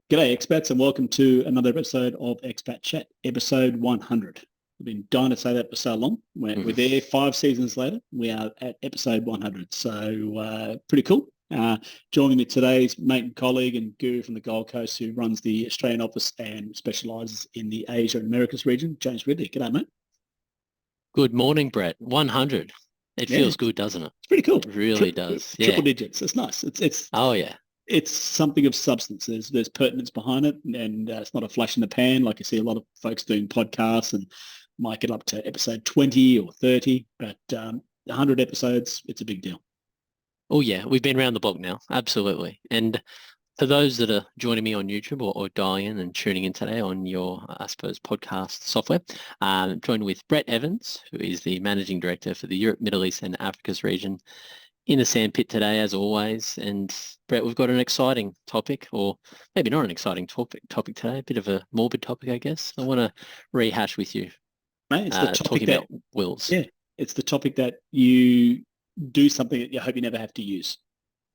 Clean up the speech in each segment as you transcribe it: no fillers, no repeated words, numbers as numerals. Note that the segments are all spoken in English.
G'day expats and welcome to another episode of Expat Chat, episode 100. I've been dying to say that for so long. We're there 5 seasons later. We are at episode 100, so pretty cool. Joining me today is mate and colleague and guru from the Gold Coast who runs the Australian office and specialises in the Asia and Americas region, James Ridley. G'day, mate. Good morning, Brett. 100. It feels good, doesn't it? It's pretty cool. It really does. Triple digits. It's nice. Oh, yeah. It's something of substance. There's pertinence behind it, and it's not a flash in the pan like you see a lot of folks doing podcasts and might get up to episode 20 or 30, but 100 episodes, it's a big deal. Oh, yeah. We've been around the block now. Absolutely. And for those that are joining me on YouTube or dialing in and tuning in today on your, I suppose, podcast software, I'm joined with Brett Evans, who is the Managing Director for the Europe, Middle East and Africa's region in the sandpit today, as always. And Brett, we've got an exciting topic, or maybe not an exciting topic today, a bit of a morbid topic, I guess. I want to rehash with you. Mate, it's the topic talking about wills. Yeah, it's the topic that you do something that you hope you never have to use.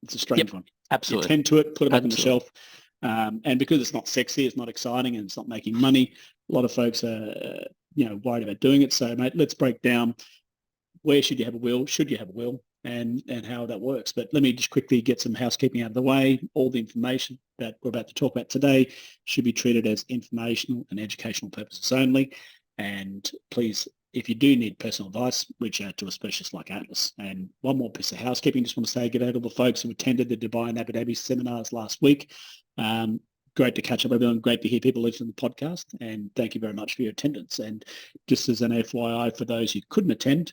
It's a strange one. Absolutely. You tend to it, put it up on the shelf. And because it's not sexy, it's not exciting, and it's not making money, a lot of folks are worried about doing it. So, mate, let's break down where should you have a will, should you have a will, and how that works. But let me just quickly get some housekeeping out of the way. All the information that we're about to talk about today should be treated as informational and educational purposes only. And please, if you do need personal advice, reach out to a specialist like Atlas. And one more piece of housekeeping, just want to say good day to all the folks who attended the Dubai and Abu Dhabi seminars last week. Great to catch up with everyone. Great to hear people listening to the podcast. And thank you very much for your attendance. And just as an FYI for those who couldn't attend,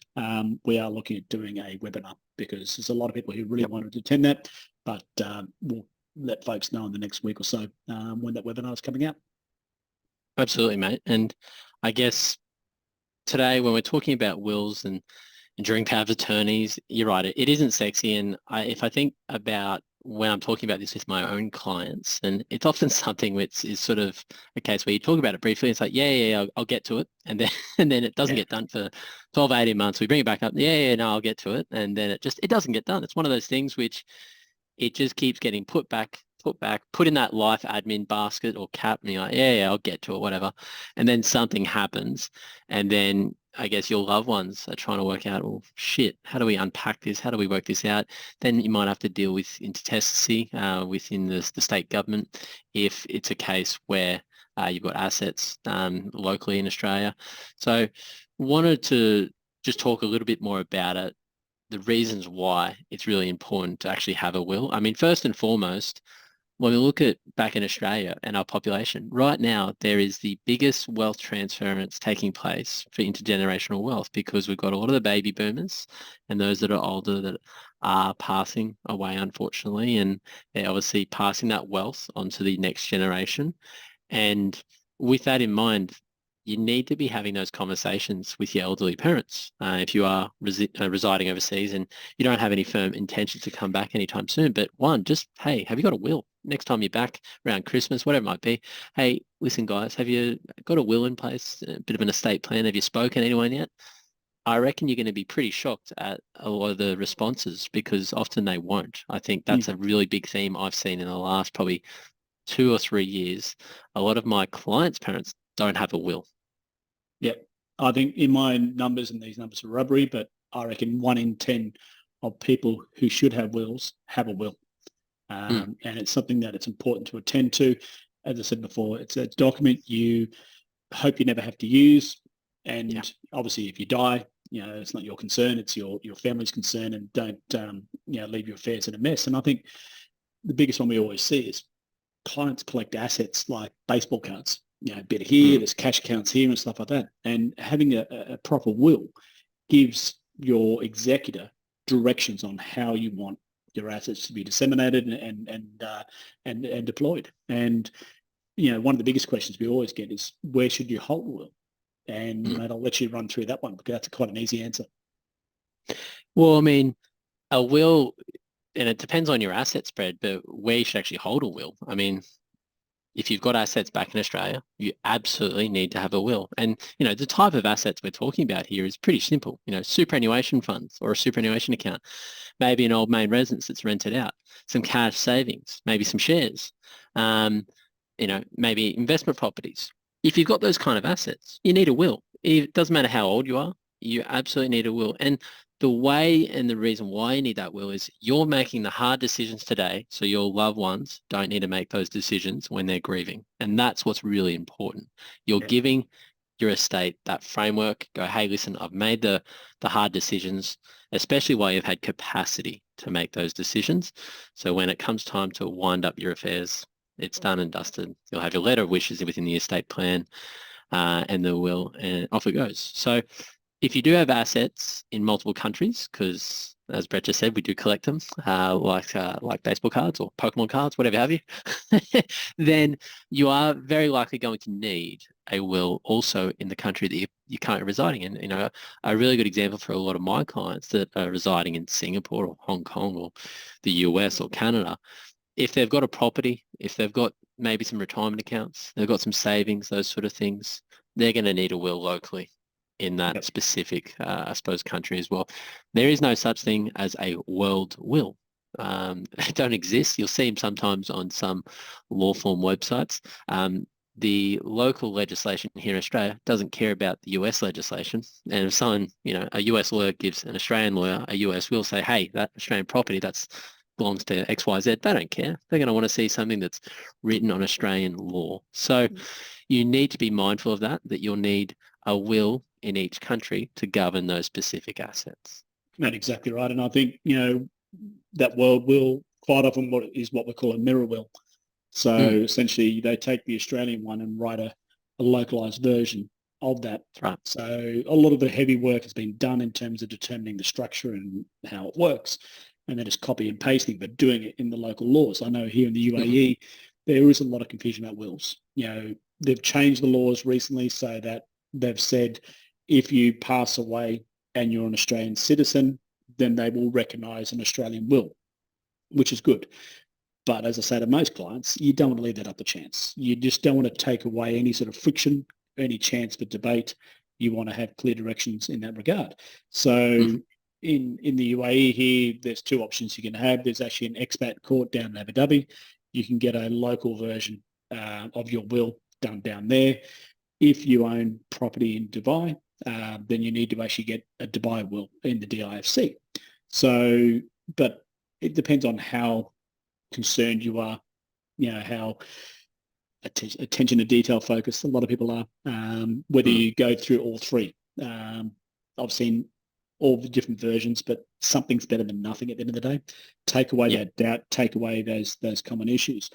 we are looking at doing a webinar because there's a lot of people who really wanted to attend that. But we'll let folks know in the next week or so when that webinar is coming out. Absolutely, mate. And I guess today when we're talking about wills and enduring power of attorneys, you're right, it isn't sexy. And if I think about when I'm talking about this with my own clients, and it's often something which is sort of a case where you talk about it briefly, and it's like, I'll get to it. And then it doesn't get done for 12, 18 months. We bring it back up. No, I'll get to it. And then it doesn't get done. It's one of those things which it just keeps getting put back, put in that life admin basket or cap, and you're like, I'll get to it, whatever. And then something happens, and then I guess your loved ones are trying to work out, well, shit, how do we unpack this? How do we work this out? Then you might have to deal with intestacy within the state government if it's a case where you've got assets locally in Australia. So wanted to just talk a little bit more about it, the reasons why it's really important to actually have a will. I mean, first and foremost, when we look at back in Australia and our population, right now there is the biggest wealth transference taking place for intergenerational wealth because we've got a lot of the baby boomers and those that are older that are passing away, unfortunately, and they're obviously passing that wealth onto the next generation. And with that in mind, you need to be having those conversations with your elderly parents if you are residing overseas and you don't have any firm intention to come back anytime soon. But one, just, hey, have you got a will? Next time you're back around Christmas, whatever it might be, hey, listen, guys, have you got a will in place, a bit of an estate plan? Have you spoken to anyone yet? I reckon you're going to be pretty shocked at a lot of the responses because often they won't. I think that's a really big theme I've seen in the last probably 2 or 3 years. A lot of my clients' parents don't have a will. Yep. I think in my numbers, and these numbers are rubbery, but I reckon 1 in 10 of people who should have wills have a will. And it's something that it's important to attend to. As I said before, it's a document you hope you never have to use. And obviously if you die, it's not your concern, it's your family's concern, and don't, leave your affairs in a mess. And I think the biggest one we always see is clients collect assets like baseball cards. A bit here, there's cash accounts here and stuff like that. And having a proper will gives your executor directions on how you want your assets to be disseminated and deployed. And, one of the biggest questions we always get is, where should you hold a will? And mate, I'll let you run through that one because that's quite an easy answer. Well, I mean, a will, and it depends on your asset spread, but where you should actually hold a will. I mean, if you've got assets back in Australia, you absolutely need to have a will. And, the type of assets we're talking about here is pretty simple. Superannuation funds or a superannuation account, maybe an old main residence that's rented out, some cash savings, maybe some shares. maybe investment properties. If you've got those kind of assets, you need a will. It doesn't matter how old you are, you absolutely need a will. And the way and the reason why you need that will is you're making the hard decisions today, so your loved ones don't need to make those decisions when they're grieving. And that's what's really important. You're giving your estate that framework, go, hey, listen, I've made the hard decisions, especially while you've had capacity to make those decisions. So when it comes time to wind up your affairs, it's done and dusted. You'll have your letter of wishes within the estate plan and the will, and off it goes. So if you do have assets in multiple countries, because as Brett just said, we do collect them, like baseball cards or Pokemon cards, whatever have you, then you are very likely going to need a will also in the country that you're currently residing in. A really good example for a lot of my clients that are residing in Singapore or Hong Kong or the US or Canada, if they've got a property, if they've got maybe some retirement accounts, they've got some savings, those sort of things, they're going to need a will locally in that specific, I suppose, country as well. There is no such thing as a world will. They don't exist. You'll see them sometimes on some law firm websites. The local legislation here in Australia doesn't care about the US legislation. And if someone, a US lawyer gives an Australian lawyer a US will, say, hey, that Australian property, that's belongs to XYZ, they don't care. They're going to want to see something that's written on Australian law. So you need to be mindful of that you'll need a will in each country to govern those specific assets. That's exactly right. And I think, that world will quite often what we call a mirror will. So essentially they take the Australian one and write a localized version of that. That's right. So a lot of the heavy work has been done in terms of determining the structure and how it works. And then just copy and pasting, but doing it in the local laws. I know here in the UAE, there is a lot of confusion about wills. They've changed the laws recently so that they've said if you pass away and you're an Australian citizen, then they will recognise an Australian will, which is good. But as I say to most clients, you don't want to leave that up to chance. You just don't want to take away any sort of friction, any chance for debate. You want to have clear directions in that regard. So in the UAE here, there's two options you can have. There's actually an expat court down in Abu Dhabi. You can get a local version of your will done down there. If you own property in Dubai, then you need to actually get a Dubai will in the DIFC. So, but it depends on how concerned you are, how attention to detail focused a lot of people are, whether you go through all three. I've seen all the different versions, but something's better than nothing at the end of the day. Take away that doubt, take away those common issues.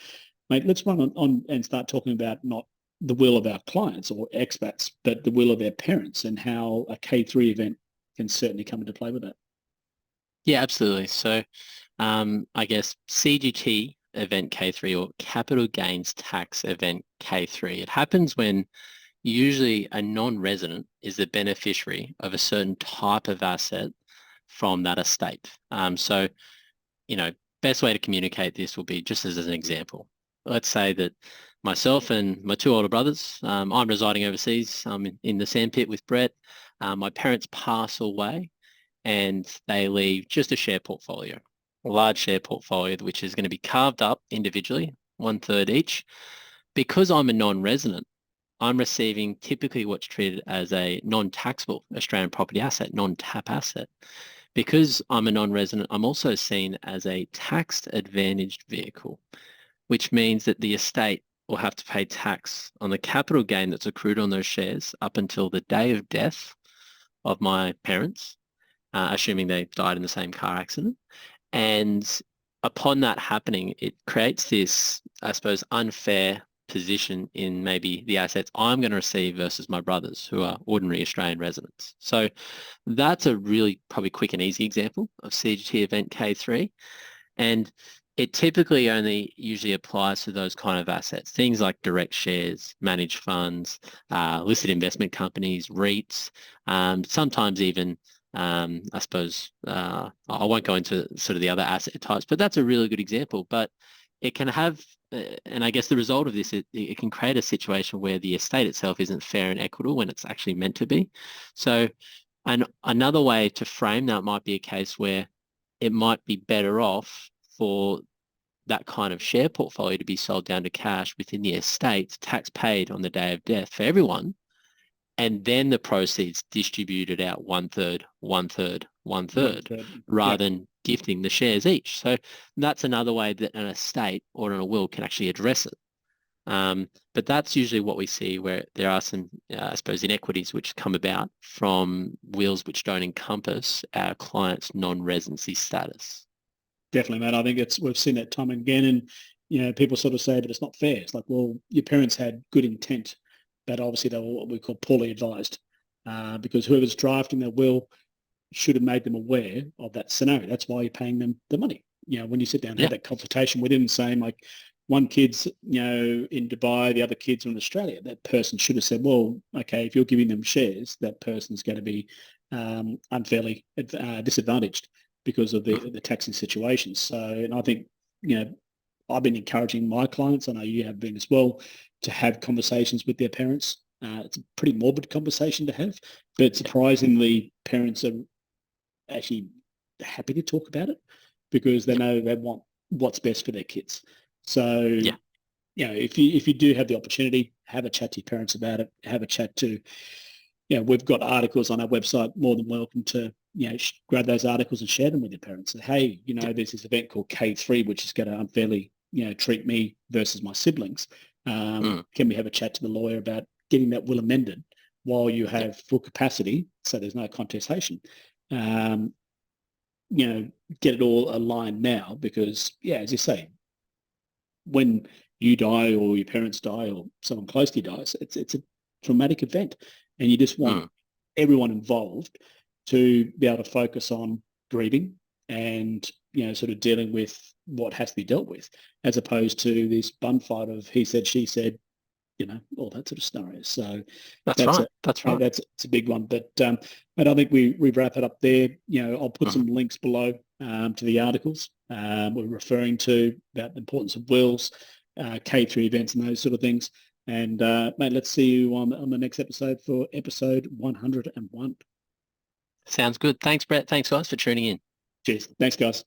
Mate, let's run on and start talking about not the will of our clients or expats, but the will of their parents and how a K3 event can certainly come into play with that. Yeah, absolutely. So I guess CGT event K3 or capital gains tax event K3, it happens when usually a non-resident is the beneficiary of a certain type of asset from that estate. So, best way to communicate this will be just as an example. Let's say that myself and my two older brothers, I'm residing overseas. I'm in the sandpit with Brett. My parents pass away and they leave just a share portfolio, a large share portfolio, which is going to be carved up individually, 1/3 each. Because I'm a non-resident, I'm receiving typically what's treated as a non-taxable Australian property asset, non-TAP asset. Because I'm a non-resident, I'm also seen as a tax advantaged vehicle, which means that the estate will have to pay tax on the capital gain that's accrued on those shares up until the day of death of my parents, assuming they died in the same car accident. And upon that happening, it creates this, I suppose, unfair position in maybe the assets I'm going to receive versus my brothers who are ordinary Australian residents. So that's a really probably quick and easy example of CGT event K3. And it typically only usually applies to those kind of assets, things like direct shares, managed funds, listed investment companies, REITs, sometimes even, I suppose, I won't go into sort of the other asset types, but that's a really good example. But it can have, and I guess the result of this, it can create a situation where the estate itself isn't fair and equitable when it's actually meant to be. So another way to frame that might be a case where it might be better off for that kind of share portfolio to be sold down to cash within the estate, tax paid on the day of death for everyone, and then the proceeds distributed out one third, rather than gifting the shares each. So that's another way that an estate or a will can actually address it. But that's usually what we see, where there are some, I suppose, inequities which come about from wills which don't encompass our client's non-residency status. Definitely, mate. I think we've seen that time and again, and people sort of say, but it's not fair. It's like, well, your parents had good intent, but obviously they were what we call poorly advised, because whoever's drafting their will should have made them aware of that scenario. That's why you're paying them the money. When you sit down and have that consultation with them, saying like, one kid's, in Dubai, the other kids are in Australia, that person should have said, well, okay, if you're giving them shares, that person's going to be unfairly disadvantaged because of the taxing situations. So, and I think, I've been encouraging my clients, I know you have been as well, to have conversations with their parents. It's a pretty morbid conversation to have, but surprisingly, parents are actually happy to talk about it because they know they want what's best for their kids. So, if you do have the opportunity, have a chat to your parents about it, have a chat to, we've got articles on our website, more than welcome to, grab those articles and share them with your parents. And, hey, there's this event called K3, which is going to unfairly, treat me versus my siblings. Can we have a chat to the lawyer about getting that will amended while you have full capacity, so there's no contestation? Get it all aligned now because, as you say, when you die or your parents die or someone close to you dies, it's a traumatic event, and you just want everyone involved to be able to focus on grieving and sort of dealing with what has to be dealt with, as opposed to this bun fight of he said, she said, all that sort of scenario. So that's right. That's a big one. But I think we wrap it up there. I'll put some links below to the articles we're referring to about the importance of wills, K3 events and those sort of things. And mate, let's see you on the next episode for episode 101. Sounds good. Thanks, Brett. Thanks, guys, for tuning in. Cheers. Thanks, guys.